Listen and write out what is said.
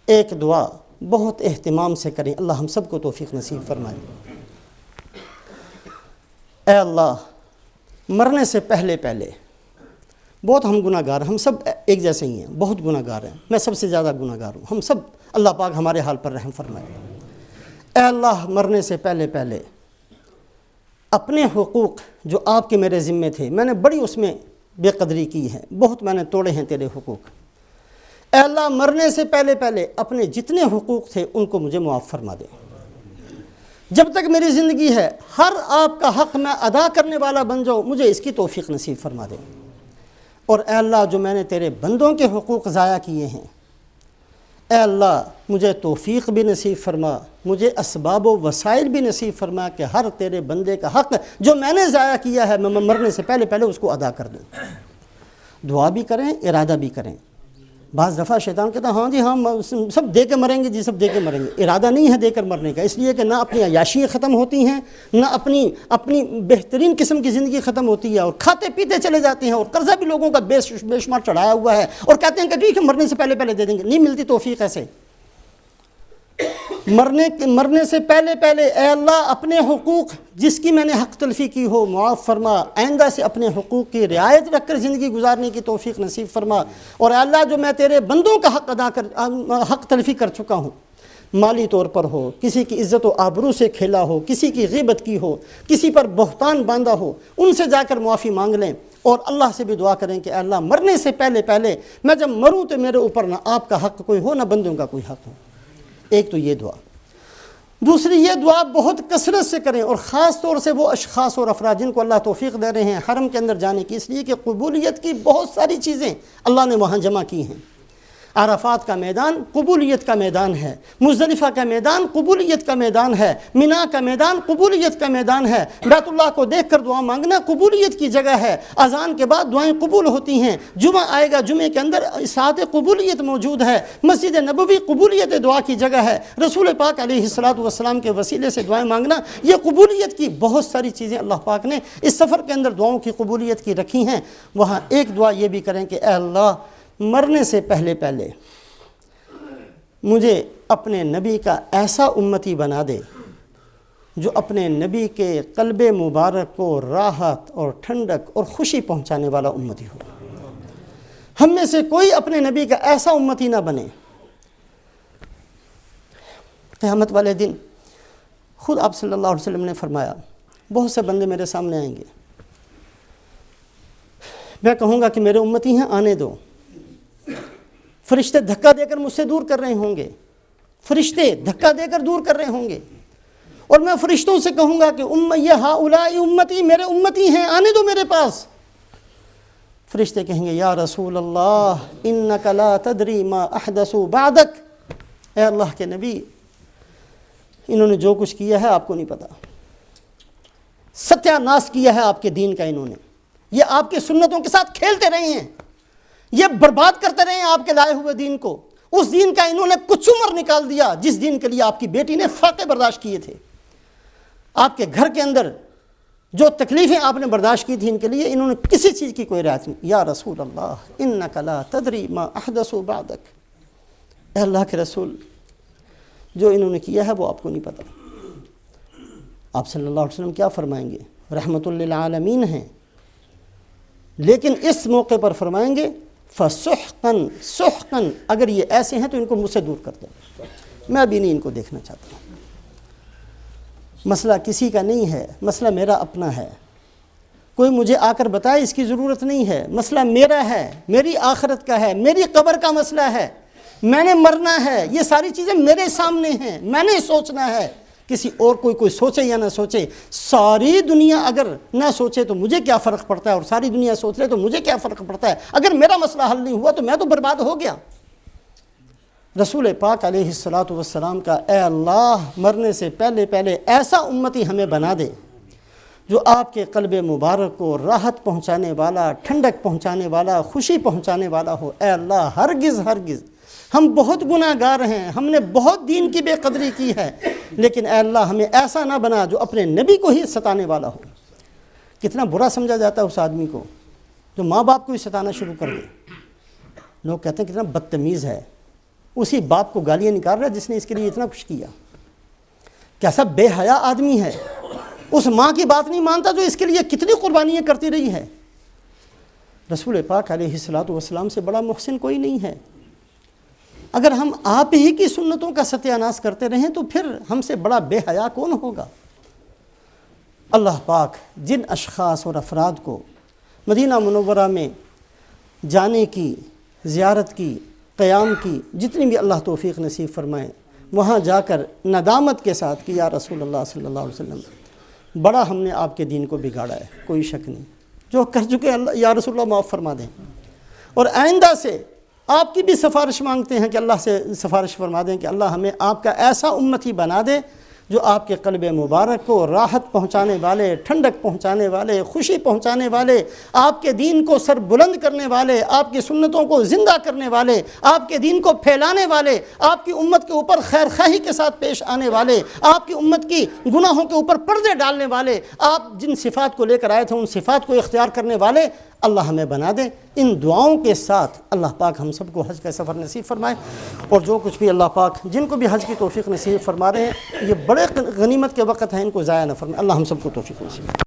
ایک دعا بہت اہتمام سے کریں، اللہ ہم سب کو توفیق نصیب فرمائے۔ اے اللہ، مرنے سے پہلے بہت ہم گناہ گار ہیں، ہم سب ایک جیسے ہی ہیں، بہت گناہ گار ہیں، میں سب سے زیادہ گناہ گار ہوں، ہم سب، اللہ پاک ہمارے حال پر رحم فرمائے۔ اے اللہ، مرنے سے پہلے اپنے حقوق جو آپ کے میرے ذمے تھے، میں نے بڑی اس میں بے قدری کی ہے، بہت میں نے توڑے ہیں تیرے حقوق۔ اے اللہ، مرنے سے پہلے اپنے جتنے حقوق تھے ان کو مجھے معاف فرما دے۔ جب تک میری زندگی ہے ہر آپ کا حق میں ادا کرنے والا بن جاؤں، مجھے اس کی توفیق نصیب فرما دے۔ اور اے اللہ، جو میں نے تیرے بندوں کے حقوق ضائع کیے ہیں، اے اللہ مجھے توفیق بھی نصیب فرما، مجھے اسباب و وسائل بھی نصیب فرما کہ ہر تیرے بندے کا حق جو میں نے ضائع کیا ہے میں مرنے سے پہلے اس کو ادا کر دوں۔ دعا بھی کریں، ارادہ بھی کریں۔ بعض دفعہ شیطان کہتا ہے ہاں جی ہاں سب دے کے مریں گے جی، سب دے کے مریں گے۔ ارادہ نہیں ہے دے کر مرنے کا، اس لیے کہ نہ اپنی عیاشیاں ختم ہوتی ہیں، نہ اپنی بہترین قسم کی زندگی ختم ہوتی ہے، اور کھاتے پیتے چلے جاتے ہیں، اور قرضہ بھی لوگوں کا بے شمار چڑھایا ہوا ہے، اور کہتے ہیں کہ ٹھیک ہے مرنے سے پہلے دے دیں گے۔ نہیں ملتی توفیق ایسے۔ مرنے سے پہلے اے اللہ اپنے حقوق جس کی میں نے حق تلفی کی ہو معاف فرما، آئندہ سے اپنے حقوق کی رعایت رکھ کر زندگی گزارنے کی توفیق نصیب فرما۔ اور اے اللہ، جو میں تیرے بندوں کا حق تلفی کر چکا ہوں، مالی طور پر ہو، کسی کی عزت و آبرو سے کھیلا ہو، کسی کی غیبت کی ہو، کسی پر بہتان باندھا ہو، ان سے جا کر معافی مانگ لیں، اور اللہ سے بھی دعا کریں کہ اے اللہ مرنے سے پہلے میں جب مروں تو میرے اوپر نہ آپ کا حق کوئی ہو نہ بندوں کا کوئی حق ہو۔ ایک تو یہ دعا۔ دوسری یہ دعا بہت کثرت سے کریں، اور خاص طور سے وہ اشخاص اور افراد جن کو اللہ توفیق دے رہے ہیں حرم کے اندر جانے کی، اس لیے کہ قبولیت کی بہت ساری چیزیں اللہ نے وہاں جمع کی ہیں۔ عرفات کا میدان قبولیت کا میدان ہے، مزدلفہ کا میدان قبولیت کا میدان ہے، مینا کا میدان قبولیت کا میدان ہے، بیت اللہ کو دیکھ کر دعا مانگنا قبولیت کی جگہ ہے، اذان کے بعد دعائیں قبول ہوتی ہیں، جمعہ آئے گا جمعے کے اندر ساعت قبولیت موجود ہے، مسجد نبوی قبولیت دعا کی جگہ ہے، رسول پاک علیہ الصلوۃ والسلام کے وسیلے سے دعائیں مانگنا، یہ قبولیت کی بہت ساری چیزیں اللہ پاک نے اس سفر کے اندر دعاؤں کی قبولیت کی رکھی ہیں۔ وہاں ایک دعا یہ بھی کریں کہ اے اللہ مرنے سے پہلے مجھے اپنے نبی کا ایسا امتی بنا دے جو اپنے نبی کے قلب مبارک کو راحت اور ٹھنڈک اور خوشی پہنچانے والا امتی ہو۔ ہم میں سے کوئی اپنے نبی کا ایسا امتی نہ بنے۔ قیامت والے دن خود آپ صلی اللہ علیہ وسلم نے فرمایا بہت سے بندے میرے سامنے آئیں گے، میں کہوں گا کہ میرے امتی ہیں، آنے دو۔ فرشتے دھکا دے کر مجھ سے دور کر رہے ہوں گے، فرشتے دھکا دے کر دور کر رہے ہوں گے، اور میں فرشتوں سے کہوں گا کہ یہ ہؤلاء امتی، میرے امتی ہیں، آنے دو میرے پاس۔ فرشتے کہیں گے یا رسول اللہ انک لا تدری ما احدثوا بعدک، اے اللہ کے نبی انہوں نے جو کچھ کیا ہے آپ کو نہیں پتا، ستیہ ناش کیا ہے آپ کے دین کا، انہوں نے یہ آپ کی سنتوں کے ساتھ کھیلتے رہے ہیں، یہ برباد کرتے رہے ہیں آپ کے لائے ہوئے دین کو، اس دین کا انہوں نے کچھ عمر نکال دیا جس دین کے لیے آپ کی بیٹی نے فاقے برداشت کیے تھے، آپ کے گھر کے اندر جو تکلیفیں آپ نے برداشت کی تھی ان کے لیے انہوں نے کسی چیز کی کوئی رعایت نہیں۔ یا رسول اللہ انک لا تدری ما احدثوا بعدک، اے اللہ کے رسول جو انہوں نے کیا ہے وہ آپ کو نہیں پتا۔ آپ صلی اللہ علیہ وسلم کیا فرمائیں گے؟ رحمت للعالمین ہیں، لیکن اس موقع پر فرمائیں گے فَسُحْقًا سُحْقًا، اگر یہ ایسے ہیں تو ان کو مجھ سے دور کر دو، میں بھی نہیں ان کو دیکھنا چاہتا ہوں۔ مسئلہ کسی کا نہیں ہے، مسئلہ میرا اپنا ہے، کوئی مجھے آ کر بتائے اس کی ضرورت نہیں ہے، مسئلہ میرا ہے، میری آخرت کا ہے، میری قبر کا مسئلہ ہے، میں نے مرنا ہے، یہ ساری چیزیں میرے سامنے ہیں، میں نے سوچنا ہے، کسی اور کوئی سوچے یا نہ سوچے، ساری دنیا اگر نہ سوچے تو مجھے کیا فرق پڑتا ہے، اور ساری دنیا سوچ لے تو مجھے کیا فرق پڑتا ہے، اگر میرا مسئلہ حل نہیں ہوا تو میں تو برباد ہو گیا۔ رسول پاک علیہ الصلوۃ والسلام کا اے اللہ مرنے سے پہلے ایسا امتی ہمیں بنا دے جو آپ کے قلب مبارک کو راحت پہنچانے والا، ٹھنڈک پہنچانے والا، خوشی پہنچانے والا ہو۔ اے اللہ ہرگز ہم بہت گناہ گار ہیں، ہم نے بہت دین کی بے قدری کی ہے، لیکن اے اللہ ہمیں ایسا نہ بنا جو اپنے نبی کو ہی ستانے والا ہو۔ کتنا برا سمجھا جاتا ہے اس آدمی کو جو ماں باپ کو ہی ستانا شروع کر دے، لوگ کہتے ہیں کتنا بدتمیز ہے، اسی باپ کو گالیاں نکال رہا ہے جس نے اس کے لیے اتنا کچھ کیا. کیسا بے حیا آدمی ہے، اس ماں کی بات نہیں مانتا جو اس کے لیے کتنی قربانیاں کرتی رہی ہے. رسول پاک علیہ الصلوۃ والسلام سے بڑا محسن کوئی نہیں ہے. اگر ہم آپ ہی کی سنتوں کا ستیہ ناش کرتے رہیں تو پھر ہم سے بڑا بے حیا کون ہوگا. اللہ پاک جن اشخاص اور افراد کو مدینہ منورہ میں جانے کی، زیارت کی، قیام کی جتنی بھی اللہ توفیق نصیب فرمائے، وہاں جا کر ندامت کے ساتھ کہ یا رسول اللہ صلی اللہ علیہ وسلم بڑا ہم نے آپ کے دین کو بگاڑا ہے، کوئی شک نہیں، جو کر چکے اللہ یا رسول اللہ معاف فرما دیں، اور آئندہ سے آپ کی بھی سفارش مانگتے ہیں کہ اللہ سے سفارش فرما دیں کہ اللہ ہمیں آپ کا ایسا امتی بنا دے جو آپ کے قلب مبارک کو راحت پہنچانے والے، ٹھنڈک پہنچانے والے، خوشی پہنچانے والے، آپ کے دین کو سر بلند کرنے والے، آپ کی سنتوں کو زندہ کرنے والے، آپ کے دین کو پھیلانے والے، آپ کی امت کے اوپر خیر خواہی کے ساتھ پیش آنے والے، آپ کی امت کی گناہوں کے اوپر پردے ڈالنے والے، آپ جن صفات کو لے کر آئے تھے ان صفات کو اختیار کرنے والے اللہ ہمیں بنا دے. ان دعاؤں کے ساتھ اللہ پاک ہم سب کو حج کا سفر نصیب فرمائے، اور جو کچھ بھی اللہ پاک جن کو بھی حج کی توفیق نصیب فرما رہے ہیں، یہ بڑے غنیمت کے وقت ہیں، ان کو ضائع نہ فرمائے. اللہ ہم سب کو توفیق نصیب